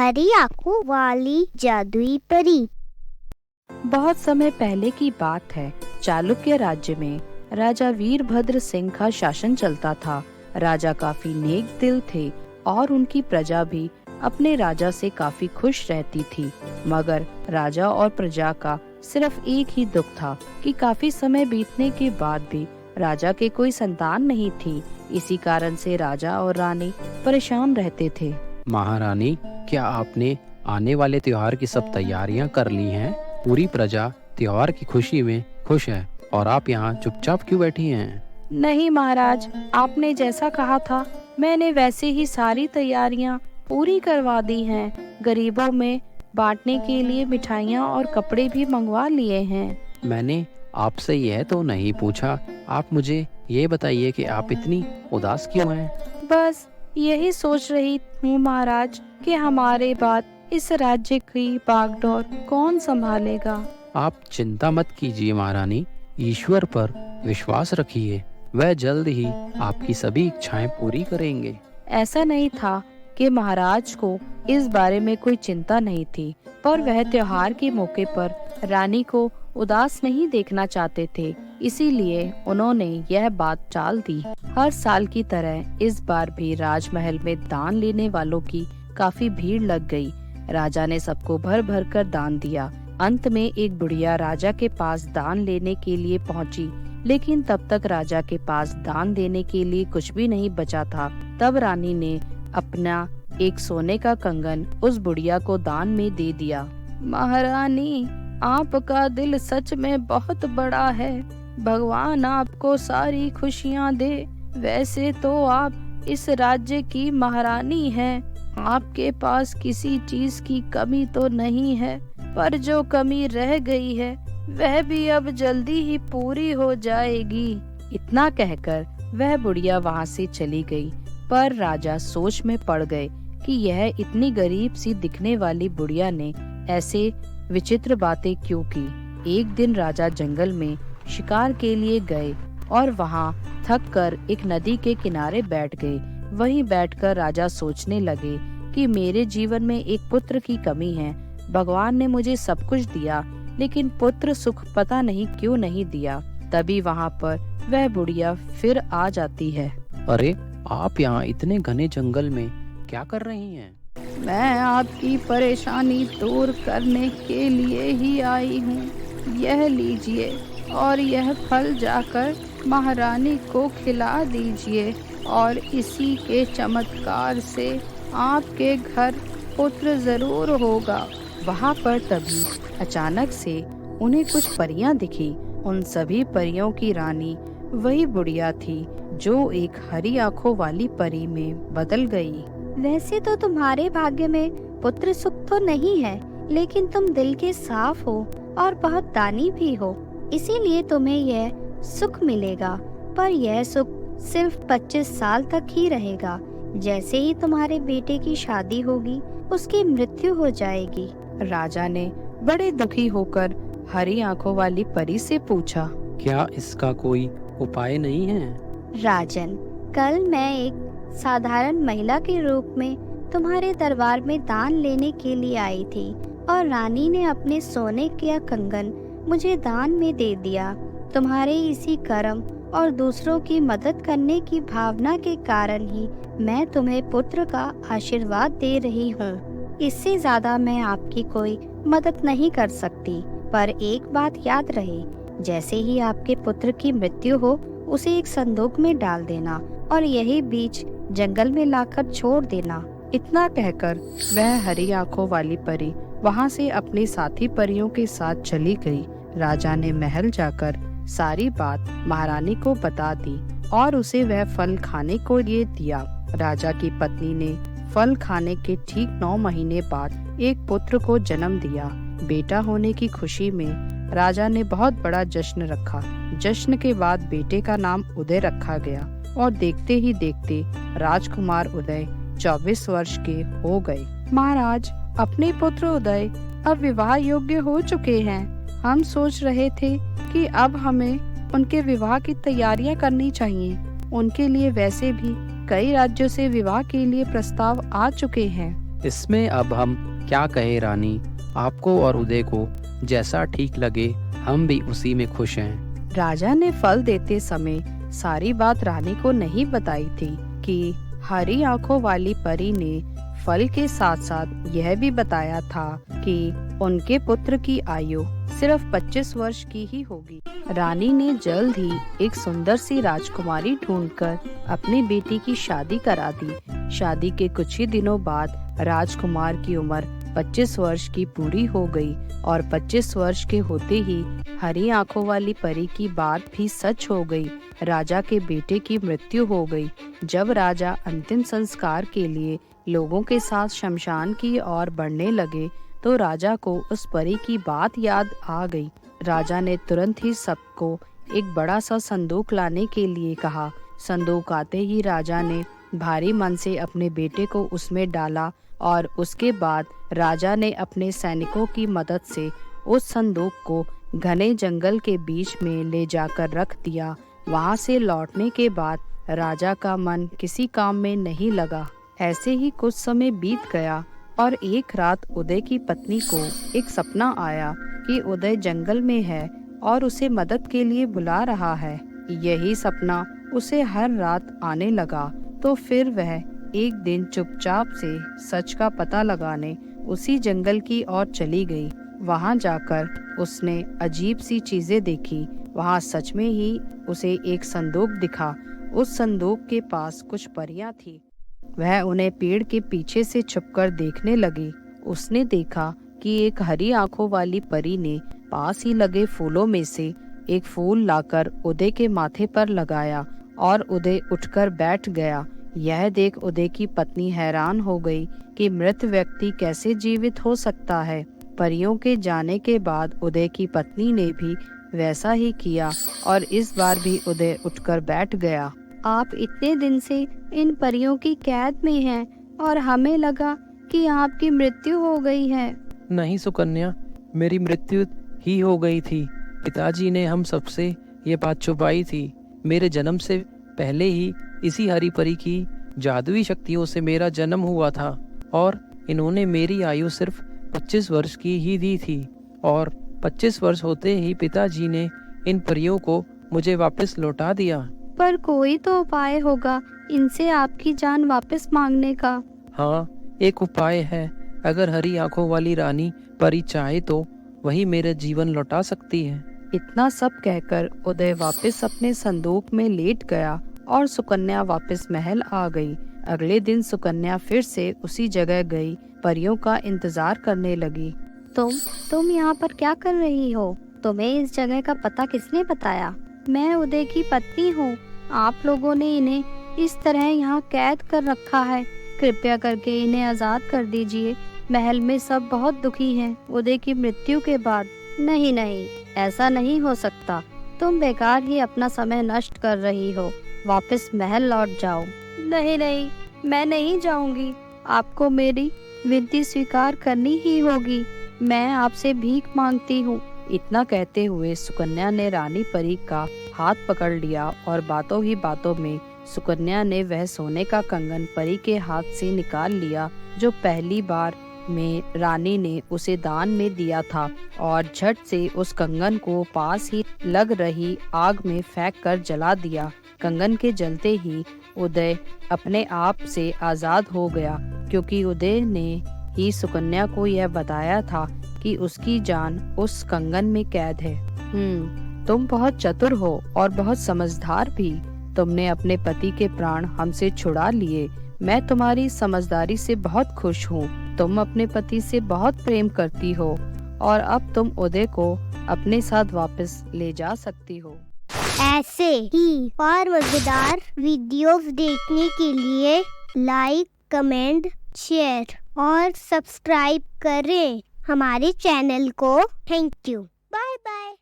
हरी आंखों वाली जादुई परी। बहुत समय पहले की बात है। चालुक्य राज्य में राजा वीरभद्र सिंह का शासन चलता था। राजा काफी नेक दिल थे और उनकी प्रजा भी अपने राजा से काफी खुश रहती थी। मगर राजा और प्रजा का सिर्फ एक ही दुख था कि काफी समय बीतने के बाद भी राजा के कोई संतान नहीं थी। इसी कारण से राजा और रानी परेशान रहते थे। महारानी, क्या आपने आने वाले त्योहार की सब तैयारियां कर ली हैं? पूरी प्रजा त्योहार की खुशी में खुश है और आप यहाँ चुपचाप क्यों बैठी हैं? नहीं महाराज, आपने जैसा कहा था मैंने वैसे ही सारी तैयारियां पूरी करवा दी हैं। गरीबों में बांटने के लिए मिठाइयाँ और कपड़े भी मंगवा लिए हैं। मैंने आपसे यह तो नहीं पूछा। आप मुझे ये बताइए कि आप इतनी उदास क्यों हैं? बस यही सोच रही हूँ महाराज कि हमारे बाद इस राज्य की बागडोर कौन संभालेगा। आप चिंता मत कीजिए महारानी, ईश्वर पर विश्वास रखिए, वह जल्द ही आपकी सभी इच्छाएं पूरी करेंगे। ऐसा नहीं था कि महाराज को इस बारे में कोई चिंता नहीं थी, पर वह त्योहार के मौके पर रानी को उदास नहीं देखना चाहते थे, इसीलिए उन्होंने यह बात टाल दी। हर साल की तरह इस बार भी राजमहल में दान लेने वालों की काफी भीड़ लग गई। राजा ने सबको भर भर कर दान दिया। अंत में एक बुढ़िया राजा के पास दान लेने के लिए पहुंची, लेकिन तब तक राजा के पास दान देने के लिए कुछ भी नहीं बचा था। तब रानी ने अपना एक सोने का कंगन उस बुढ़िया को दान में दे दिया। महारानी, आपका दिल सच में बहुत बड़ा है। भगवान आपको सारी खुशियाँ दे। वैसे तो आप इस राज्य की महारानी हैं। आपके पास किसी चीज की कमी तो नहीं है, पर जो कमी रह गई है वह भी अब जल्दी ही पूरी हो जाएगी। इतना कहकर वह बुढ़िया वहाँ से चली गई। पर राजा सोच में पड़ गए कि यह इतनी गरीब सी दिखने वाली बुढ़िया ने ऐसे विचित्र बातें क्यों की। एक दिन राजा जंगल में शिकार के लिए गए और वहाँ थक कर एक नदी के किनारे बैठ गए। वहीं बैठकर राजा सोचने लगे कि मेरे जीवन में एक पुत्र की कमी है। भगवान ने मुझे सब कुछ दिया, लेकिन पुत्र सुख पता नहीं क्यों नहीं दिया। तभी वहाँ पर वह बुढ़िया फिर आ जाती है। अरे, आप यहाँ इतने घने जंगल में क्या कर रही हैं? मैं आपकी परेशानी दूर करने के लिए ही आई हूँ। यह लीजिए और यह फल जाकर महारानी को खिला दीजिए और इसी के चमत्कार से आपके घर पुत्र जरूर होगा। वहाँ पर तभी अचानक से उन्हें कुछ परियां दिखी। उन सभी परियों की रानी वही बुढ़िया थी जो एक हरी आंखों वाली परी में बदल गई। वैसे तो तुम्हारे भाग्य में पुत्र सुख तो नहीं है, लेकिन तुम दिल के साफ हो और बहुत दानी भी हो, इसीलिए तुम्हें यह सुख मिलेगा। पर यह सुख सिर्फ 25 साल तक ही रहेगा। जैसे ही तुम्हारे बेटे की शादी होगी, उसकी मृत्यु हो जाएगी। राजा ने बड़े दुखी होकर हरी आंखों वाली परी से पूछा, क्या इसका कोई उपाय नहीं है? राजन, कल मैं एक साधारण महिला के रूप में तुम्हारे दरबार में दान लेने के लिए आई थी और रानी ने अपने सोने का कंगन मुझे दान में दे दिया। तुम्हारे इसी कर्म और दूसरों की मदद करने की भावना के कारण ही मैं तुम्हें पुत्र का आशीर्वाद दे रही हूँ। इससे ज्यादा मैं आपकी कोई मदद नहीं कर सकती। पर एक बात याद रहे, जैसे ही आपके पुत्र की मृत्यु हो, उसे एक संदूक में डाल देना और यही बीच जंगल में लाकर छोड़ देना। इतना कहकर वह हरी आंखों वाली परी वहाँ से अपने साथी परियों के साथ चली गई। राजा ने महल जाकर सारी बात महारानी को बता दी और उसे वह फल खाने को लिए दिया। राजा की पत्नी ने फल खाने के ठीक 9 महीने बाद एक पुत्र को जन्म दिया। बेटा होने की खुशी में राजा ने बहुत बड़ा जश्न रखा। जश्न के बाद बेटे का नाम उदय रखा गया और देखते ही देखते राजकुमार उदय 24 वर्ष के हो गए। महाराज, अपने पुत्र उदय अब विवाह योग्य हो चुके हैं। हम सोच रहे थे कि अब हमें उनके विवाह की तैयारियां करनी चाहिए। उनके लिए वैसे भी कई राज्यों से विवाह के लिए प्रस्ताव आ चुके हैं। इसमें अब हम क्या कहें रानी, आपको और उदय को जैसा ठीक लगे हम भी उसी में खुश हैं। राजा ने फल देते समय सारी बात रानी को नहीं बताई थी कि हरी आंखों वाली परी ने फल के साथ साथ यह भी बताया था कि उनके पुत्र की आयु सिर्फ 25 वर्ष की ही होगी। रानी ने जल्द ही एक सुंदर सी राजकुमारी ढूंढकर अपनी बेटी की शादी करा दी। शादी के कुछ ही दिनों बाद राजकुमार की उम्र 25 वर्ष की पूरी हो गई और 25 वर्ष के होते ही हरी आंखों वाली परी की बात भी सच हो गई। राजा के बेटे की मृत्यु हो गई। जब राजा अंतिम संस्कार के लिए लोगों के साथ शमशान की ओर बढ़ने लगे तो राजा को उस परी की बात याद आ गई। राजा ने तुरंत ही सबको एक बड़ा सा संदूक लाने के लिए कहा। संदूक आते ही राजा ने भारी मन से अपने बेटे को उसमें डाला और उसके बाद राजा ने अपने सैनिकों की मदद से उस संदूक को घने जंगल के बीच में ले जाकर रख दिया। वहां से लौटने के बाद राजा का मन किसी काम में नहीं लगा। ऐसे ही कुछ समय बीत गया और एक रात उदय की पत्नी को एक सपना आया कि उदय जंगल में है और उसे मदद के लिए बुला रहा है। यही सपना उसे हर रात आने लगा। तो फिर वह एक दिन चुपचाप से सच का पता लगाने उसी जंगल की ओर चली गई। वहां जाकर उसने अजीब सी चीजें देखी। वहां सच में ही उसे एक संदूक दिखा। उस संदूक के पास कुछ परियां थी। वह उन्हें पेड़ के पीछे से छुपकर देखने लगी। उसने देखा कि एक हरी आंखों वाली परी ने पास ही लगे फूलों में से एक फूल लाकर उदय के माथे पर लगाया और उदय उठकर बैठ गया। यह देख उदय की पत्नी हैरान हो गई कि मृत व्यक्ति कैसे जीवित हो सकता है। परियों के जाने के बाद उदय की पत्नी ने भी वैसा ही किया और इस बार भी उदय उठकर बैठ गया। आप इतने दिन से इन परियों की कैद में हैं और हमें लगा कि आपकी मृत्यु हो गई है। नहीं सुकन्या, मेरी मृत्यु ही हो गई थी। पिताजी ने हम सबसे ये बात छुपाई थी। मेरे जन्म से पहले ही इसी हरी परी की जादुई शक्तियों से मेरा जन्म हुआ था और इन्होंने मेरी आयु सिर्फ 25 वर्ष की ही दी थी और 25 वर्ष होते ही पिताजी ने इन परियों को मुझे वापस लौटा दिया। पर कोई तो उपाय होगा इनसे आपकी जान वापस मांगने का। हाँ, एक उपाय है। अगर हरी आंखों वाली रानी परी चाहे तो वही मेरा जीवन लौटा सकती है। इतना सब कहकर उदय वापस अपने संदूक में लेट गया और सुकन्या वापस महल आ गई। अगले दिन सुकन्या फिर से उसी जगह गई, परियों का इंतजार करने लगी। तुम यहाँ पर क्या कर रही हो? तुम्हें इस जगह का पता किसने बताया? मैं उदय की पत्नी हूँ। आप लोगों ने इन्हें इस तरह यहाँ कैद कर रखा है। कृपया करके इन्हें आजाद कर दीजिए। महल में सब बहुत दुखी हैं उदय की मृत्यु के बाद। नहीं, ऐसा नहीं हो सकता। तुम बेकार ही अपना समय नष्ट कर रही हो। वापस महल लौट जाओ। नहीं, मैं नहीं जाऊंगी। आपको मेरी विनती स्वीकार करनी ही होगी। मैं आपसे भीख मांगती हूँ। इतना कहते हुए सुकन्या ने रानी परी का हाथ पकड़ लिया और बातों ही बातों में सुकन्या ने वह सोने का कंगन परी के हाथ से निकाल लिया जो पहली बार में रानी ने उसे दान में दिया था और झट से उस कंगन को पास ही लग रही आग में फेंक कर जला दिया। कंगन के जलते ही उदय अपने आप से आजाद हो गया, क्योंकि उदय ने ही सुकन्या को यह बताया था कि उसकी जान उस कंगन में कैद है। तुम बहुत चतुर हो और बहुत समझदार भी। तुमने अपने पति के प्राण हमसे छुड़ा लिए। मैं तुम्हारी समझदारी से बहुत खुश हूँ। तुम अपने पति से बहुत प्रेम करती हो और अब तुम उदय को अपने साथ वापस ले जा सकती हो। ऐसे ही और मजेदार वीडियोस देखने के लिए लाइक, कमेंट, शेयर और सब्सक्राइब करें हमारे चैनल को। Thank you. Bye bye.